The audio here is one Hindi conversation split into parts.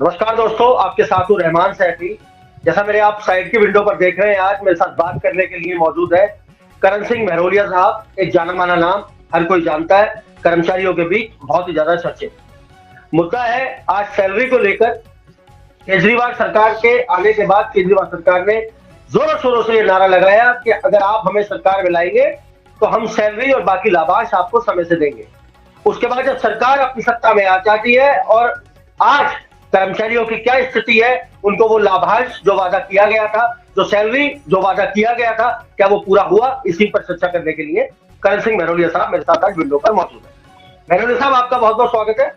नमस्कार दोस्तों, आपके साथ हूँ रहमान सैफी। जैसा मेरे आप साइड की विंडो पर देख रहे हैं, आज मेरे साथ बात करने के लिए मौजूद है करण सिंह महरोलिया साहब। एक जाना माना नाम, हर कोई जानता है। कर्मचारियों के बीच बहुत ही ज्यादा चर्चित मुद्दा है आज सैलरी को लेकर। केजरीवाल सरकार के आने के बाद केजरीवाल सरकार ने जोरों शोरों से ये नारा लगाया कि अगर आप हमें सरकार में लाएंगे तो हम सैलरी और बाकी लाभांश आपको समय से देंगे। उसके बाद जब सरकार अपनी सत्ता में आ जाती है और आज कर्मचारियों की क्या स्थिति है, उनको वो लाभांश जो वादा किया गया था, जो सैलरी जो वादा किया गया था, क्या वो पूरा हुआ, इसी पर चर्चा करने के लिए करण सिंह महरोलिया साहब मेरे साथ आज विंडो पर मौजूद है। महरोलिया साहब, आपका बहुत बहुत स्वागत है।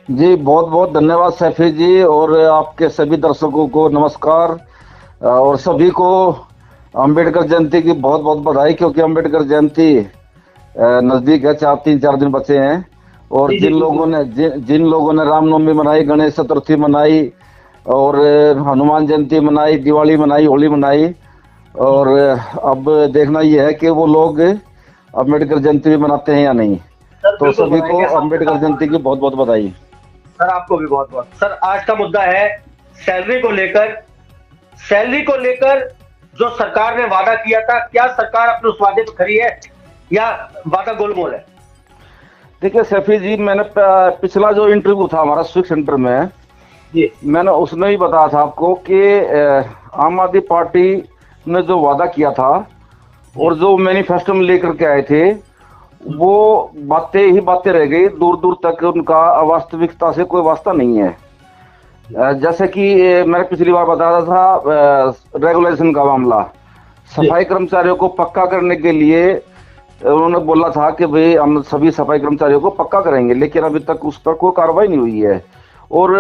जी बहुत बहुत धन्यवाद सैफी जी, और आपके सभी दर्शकों को नमस्कार। और सभी को अंबेडकर जयंती की बहुत बहुत बधाई, क्योंकि अंबेडकर जयंती नजदीक है। 3-4 दिन बचे हैं। और जिन लोगों ने रामनवमी मनाई, गणेश चतुर्थी मनाई, और हनुमान जयंती मनाई, दिवाली मनाई, होली मनाई, और अब देखना यह है कि वो लोग अंबेडकर जयंती भी मनाते हैं या नहीं। तो सभी को अंबेडकर जयंती की बहुत बहुत बधाई। सर आपको भी बहुत बहुत। सर आज का मुद्दा है सैलरी को लेकर। सैलरी को लेकर जो सरकार ने वादा किया था, क्या सरकार अपने उस वादे पर खरी है या वादा गोलमोल है? देखिए सैफी जी, मैंने पिछला जो इंटरव्यू था हमारा स्विक सेंटर में जी, मैंने उसमें ही बताया था आपको कि आम आदमी पार्टी ने जो वादा किया था और जो मैनिफेस्टो में लेकर के आए थे, वो बातें ही बातें रह गई। दूर दूर तक उनका वास्तविकता से कोई वास्ता नहीं है। जैसे कि मैंने पिछली बार बताया था रेगुलेशन का मामला, सफाई कर्मचारियों को पक्का करने के लिए उन्होंने बोला था कि भाई हम सभी सफाई कर्मचारियों को पक्का करेंगे, लेकिन अभी तक उस पर कोई कार्रवाई नहीं हुई है। और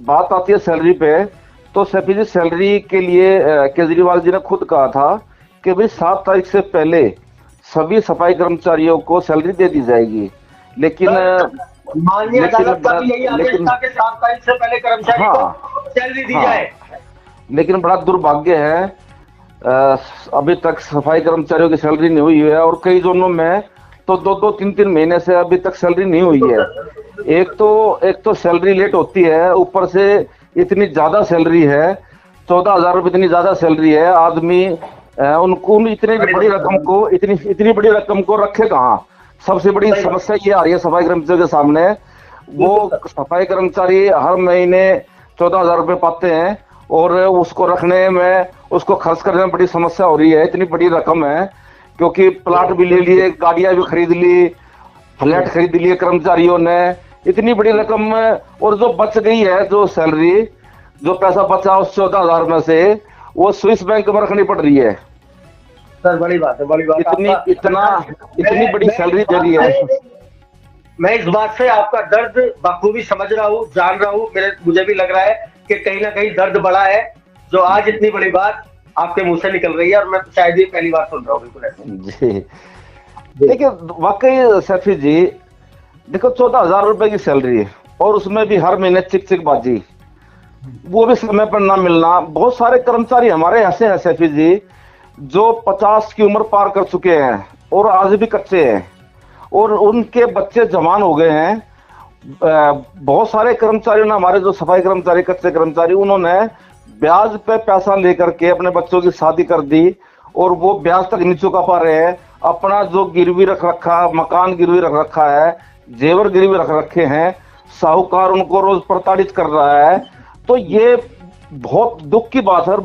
बात आती है सैलरी पे, तो सैफी जी सैलरी के लिए केजरीवाल जी ने खुद कहा था कि भाई 7 तारीख से पहले सभी सफाई कर्मचारियों को सैलरी दे दी जाएगी। लेकिन माननीय अदालत का भी यही आदेश था कि 7 तारीख से पहले कर्मचारी को सैलरी दी जाए। लेकिन बड़ा दुर्भाग्य है, अभी तक सफाई कर्मचारियों की सैलरी नहीं हुई है, और कई जोनों में तो 2-2, 3-3 महीने से अभी तक सैलरी नहीं हुई है। एक तो सैलरी लेट होती है, ऊपर से इतनी ज्यादा सैलरी है, 14,000 रुपये इतनी ज्यादा सैलरी है। आदमी उनको इतनी बड़ी रकम को रखे कहाँ? सबसे बड़ी समस्या ये आ रही है सफाई कर्मचारियों के सामने। वो सफाई कर्मचारी हर महीने 14,000 रुपये पाते हैं, और उसको रखने में, उसको खर्च करने में बड़ी समस्या हो रही है। इतनी बड़ी रकम है, क्योंकि प्लाट भी ले लिए, गाड़ियां भी खरीद ली, फ्लैट खरीद लिए कर्मचारियों ने। इतनी बड़ी रकम, और जो बच गई है, जो सैलरी, जो पैसा बचा उस 14,000 में से, वो स्विस बैंक में रखनी पड़ रही है। सर बड़ी बात है, बड़ी बात। इतनी बड़ी सैलरी दे रही है। मैं इस बात से आपका दर्द बखूबी समझ रहा हूँ, जान रहा हूँ। मुझे भी लग रहा है कि कहीं ना कहीं दर्द बड़ा है, जो आज इतनी बड़ी बात आपके मुंह से निकल रही है, और मैं शायद ही पहली बार सुन रहा हूँ। बिल्कुल ऐसे जी देखिए, वाकई सैफी जी, देखो 14,000 रुपए की सैलरी है, और उसमें भी हर महीने चिकचिकबाजी, वो भी समय पर ना मिलना। बहुत सारे कर्मचारी हमारे ऐसे हैं सैफी जी, जो 50 की उम्र पार कर चुके हैं और आज भी कच्चे हैं, और उनके बच्चे जवान हो गए हैं। बहुत सारे कर्मचारियों ने, हमारे जो सफाई कर्मचारी, कच्चे कर्मचारी, उन्होंने ब्याज पे पैसा लेकर के अपने बच्चों की शादी कर दी, और वो ब्याज तक नहीं चुका पा रहे हैं। अपना जो गिरवी रख रखा, मकान गिरवी रख रखा है, जेवर गिरवी रख रखे हैं, साहूकार उनको रोज प्रताड़ित कर रहा है। तो ये बहुत दुख की बात है।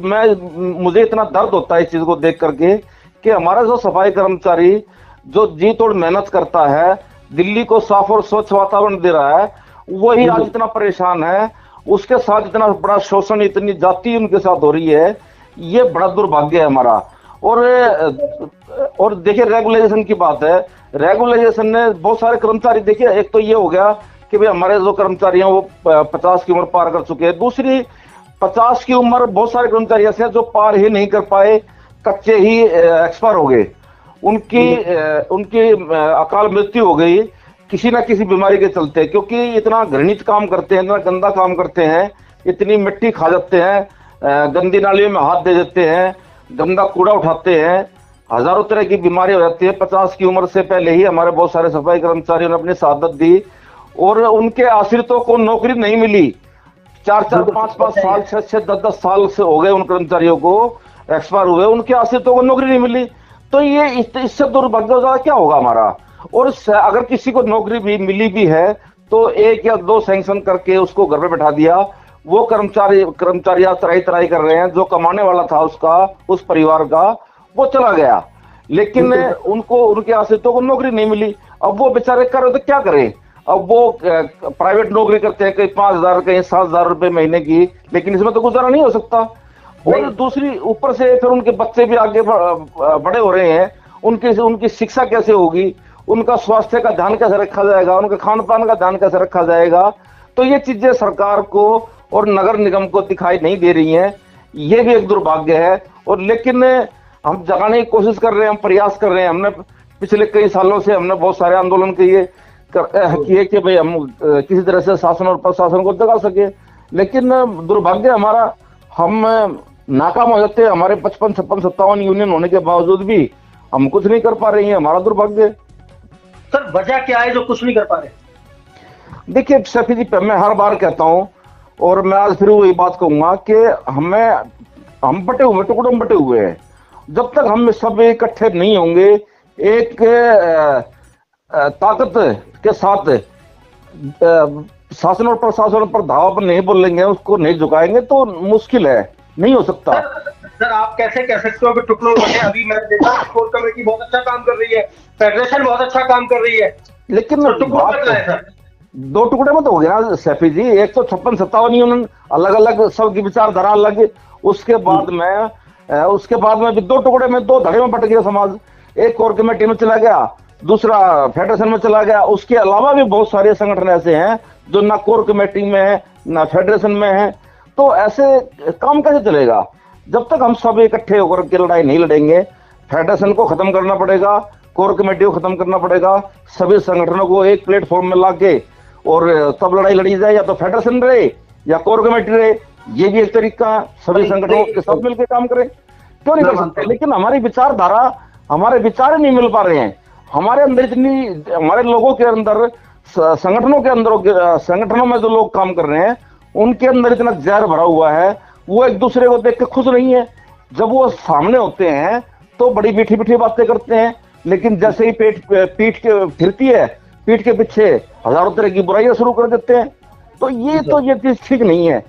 मुझे इतना दर्द होता है इस चीज को देख करके कि हमारा जो सफाई कर्मचारी, जो जी तोड़ मेहनत करता है, दिल्ली को साफ और स्वच्छ वातावरण दे रहा है, वही आज इतना परेशान है। उसके साथ इतना बड़ा शोषण, इतनी जाति उनके साथ हो रही है। ये बड़ा दुर्भाग्य है हमारा। और देखिए, रेगुलेशन की बात है। रेगुलेशन ने बहुत सारे कर्मचारी, देखिए, एक तो ये हो गया कि भाई हमारे जो कर्मचारी हैं वो 50 की उम्र पार कर चुके हैं। दूसरी, 50 की उम्र बहुत सारे कर्मचारी ऐसे हैं जो पार ही नहीं कर पाए, कच्चे ही एक्सपायर हो गए। उनकी अकाल मृत्यु हो गई किसी ना किसी बीमारी के चलते, क्योंकि इतना घृणित काम करते हैं, इतना गंदा काम करते हैं, इतनी मिट्टी खा जाते हैं, गंदी नालियों में हाथ दे देते हैं, गंदा कूड़ा उठाते हैं, हजारों तरह की बीमारी हो जाती है। 50 की उम्र से पहले ही हमारे बहुत सारे सफाई कर्मचारियों ने अपनी शहादत दी, और उनके आश्रितों को नौकरी नहीं मिली। 4-4, 5-5 साल, 6-6, 10-10 साल से हो गए उन कर्मचारियों को एक्सपायर हुए, उनके आश्रितों को नौकरी नहीं मिली। तो ये इससे दुर्भाग्य ज्यादा क्या होगा हमारा। और अगर किसी को नौकरी भी मिली भी है तो 1 या 2 सैंक्शन करके उसको घर पे बैठा दिया, वो कर्मचारी आज तराई तराई कर रहे हैं, जो कमाने वाला था उसका, उस परिवार का, वो चला गया, लेकिन उनको, उनके आश्रितों को नौकरी नहीं मिली। अब वो बेचारे करे तो क्या करें। अब वो प्राइवेट नौकरी करते हैं, कहीं 5,000 कहीं 7,000 रुपए महीने की, लेकिन इसमें तो गुजारा नहीं हो सकता। और दूसरी ऊपर से फिर उनके बच्चे भी आगे बड़े हो रहे हैं, उनकी शिक्षा कैसे होगी, उनका स्वास्थ्य का ध्यान कैसे रखा जाएगा, उनके खान पान का ध्यान कैसे रखा जाएगा। तो ये चीजें सरकार को और नगर निगम को दिखाई नहीं दे रही हैं। ये भी एक दुर्भाग्य है। और लेकिन हम जगाने की कोशिश कर रहे हैं, हम प्रयास कर रहे हैं। हमने पिछले कई सालों से हमने बहुत सारे आंदोलन किए कि भाई हम किसी तरह से शासन और प्रशासन को जगा सके, लेकिन दुर्भाग्य हमारा, हम नाकाम हो जाते हैं। हमारे 55, 56, 57 यूनियन होने के बावजूद भी हम कुछ नहीं कर पा रहे हैं, हमारा दुर्भाग्य। सर वजह क्या है जो कुछ नहीं कर पा रहे? देखिए शफी जी, मैं हर बार कहता हूं और मैं आज फिर वही बात कहूंगा कि हम बटे हुए, टुकड़ों में बटे हुए हैं। जब तक हम सब इकट्ठे नहीं होंगे, एक ताकत के साथ शासन और प्रशासन पर धावा पर नहीं बोलेंगे, उसको नहीं झुकाएंगे, तो मुश्किल है, नहीं हो सकता। सर आप कैसे कह सकते हो कि टुकड़ों में? अभी मैंने देखा कोर कमेटी बहुत अच्छा काम कर रही है, फेडरेशन बहुत अच्छा काम कर रही है, लेकिन तो टुकड़ों में है सर। 2 टुकड़े में तो हो गया सैफी जी। एक तो 56, 57 यूनियन अलग अलग, सबकी विचारधारा अलग। उसके बाद में भी 2 टुकड़े में, 2 धड़े में बट गया समाज। एक कोर कमेटी में चला गया, दूसरा फेडरेशन में चला गया। उसके अलावा भी बहुत सारे संगठन ऐसे हैं जो ना कोर कमेटी में है ना फेडरेशन में है। तो ऐसे काम कैसे चलेगा जब तक हम सब इकट्ठे होकर के लड़ाई नहीं लड़ेंगे। फेडरेशन को खत्म करना पड़ेगा, कोर कमेटी को खत्म करना पड़ेगा, सभी संगठनों को एक प्लेटफॉर्म में लाके, और तब लड़ाई लड़ी जाए। या तो फेडरेशन रहे या कोर कमेटी रहे, ये भी एक तरीका है। सभी संगठनों के साथ मिलकर काम करें, क्यों नहीं कर सकते। लेकिन हमारी विचारधारा, हमारे विचार नहीं मिल पा रहे हैं। हमारे अंदर इतनी, हमारे लोगों के अंदर, संगठनों के अंदर, संगठनों में जो लोग काम कर रहे हैं उनके अंदर इतना जहर भरा हुआ है, वो एक दूसरे को देख के खुश नहीं है। जब वो सामने होते हैं तो बड़ी मीठी मीठी बातें करते हैं, लेकिन जैसे ही पीठ के फिरती है, पीठ के पीछे हजारों तरह की बुराइयां शुरू कर देते हैं। तो ये चीज ठीक नहीं है।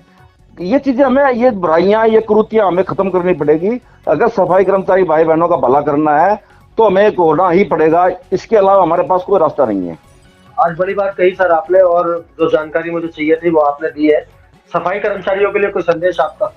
ये चीजें हमें, ये बुराइयां, ये कुरीतियां हमें खत्म करनी पड़ेगी। अगर सफाई कर्मचारी भाई बहनों का भला करना है तो हमें एक होना ही पड़ेगा, इसके अलावा हमारे पास कोई रास्ता नहीं है। आज बड़ी बात कही सर आपने, और जो जानकारी मुझे चाहिए थी वो आपने दी है। सफाई कर्मचारियों के लिए कोई संदेश आपका?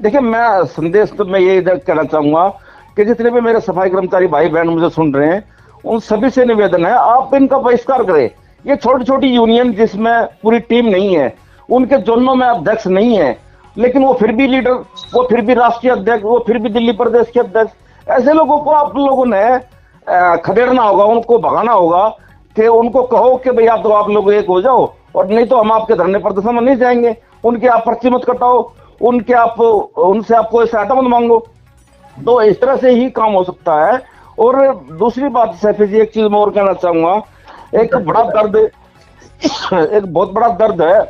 देखिए, मैं संदेश तो मैं ये कहना चाहूंगा कि जितने भी मेरे सफाई कर्मचारी भाई बहन मुझे सुन रहे हैं, उन सभी से निवेदन है, आप इनका बहिष्कार करें। ये छोटी छोटी यूनियन जिसमें पूरी टीम नहीं है, उनके जोनों में अध्यक्ष नहीं है, लेकिन वो फिर भी लीडर, वो फिर भी राष्ट्रीय अध्यक्ष, वो फिर भी दिल्ली प्रदेश के अध्यक्ष। ऐसे लोगों को आप लोगों ने खदेड़ना होगा, उनको भगाना होगा, कि उनको कहो कि भाई आप लोग एक हो जाओ, और नहीं तो हम आपके धरने प्रदर्शन में नहीं जाएंगे। उनके आप पर्ची मत कटाओ, उनसे आप कोई सहायता मत मांगो। तो इस तरह से ही काम हो सकता है। और दूसरी बात सैफी जी, एक चीज मैं और कहना चाहूंगा। एक बहुत बड़ा दर्द है।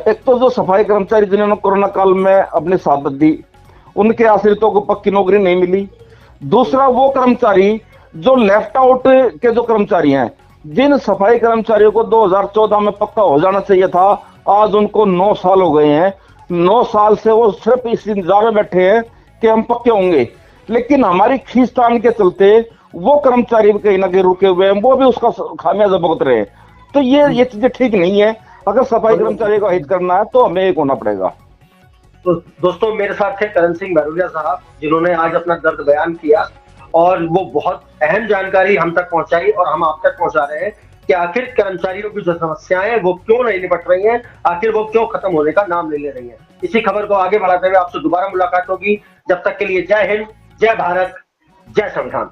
एक तो जो सफाई कर्मचारी जिन्होंने कोरोना काल में अपनी शहादत दी, उनके आश्रितों को पक्की नौकरी नहीं मिली। दूसरा वो कर्मचारी जो लेफ्ट आउट के जो कर्मचारी हैं, जिन सफाई कर्मचारियों को 2014 में पक्का हो जाना चाहिए था, आज उनको 9 साल हो गए हैं। 9 साल से वो सिर्फ इस इंतजार में बैठे हैं कि हम पक्के होंगे, लेकिन हमारी खींचतान के चलते वो कर्मचारी भी कहीं ना कहीं रुके हुए हैं, वो भी उसका खामियाजा भुगत रहे हैं। तो ये चीजें ठीक नहीं है। अगर सफाई कर्मचारी को हित करना है तो हमें एक होना पड़ेगा। तो दोस्तों, मेरे साथ थे करण सिंह महरोलिया साहब, जिन्होंने आज अपना दर्द बयान किया, और वो बहुत अहम जानकारी हम तक पहुंचाई, और हम आप तक पहुंचा रहे हैं कि आखिर कर्मचारियों की जो समस्याएं हैं वो क्यों नहीं निपट रही हैं, आखिर वो क्यों खत्म होने का नाम नहीं ले रही हैं। इसी खबर को आगे बढ़ाते हुए आपसे दोबारा मुलाकात होगी। जब तक के लिए जय हिंद, जय भारत, जय संविधान।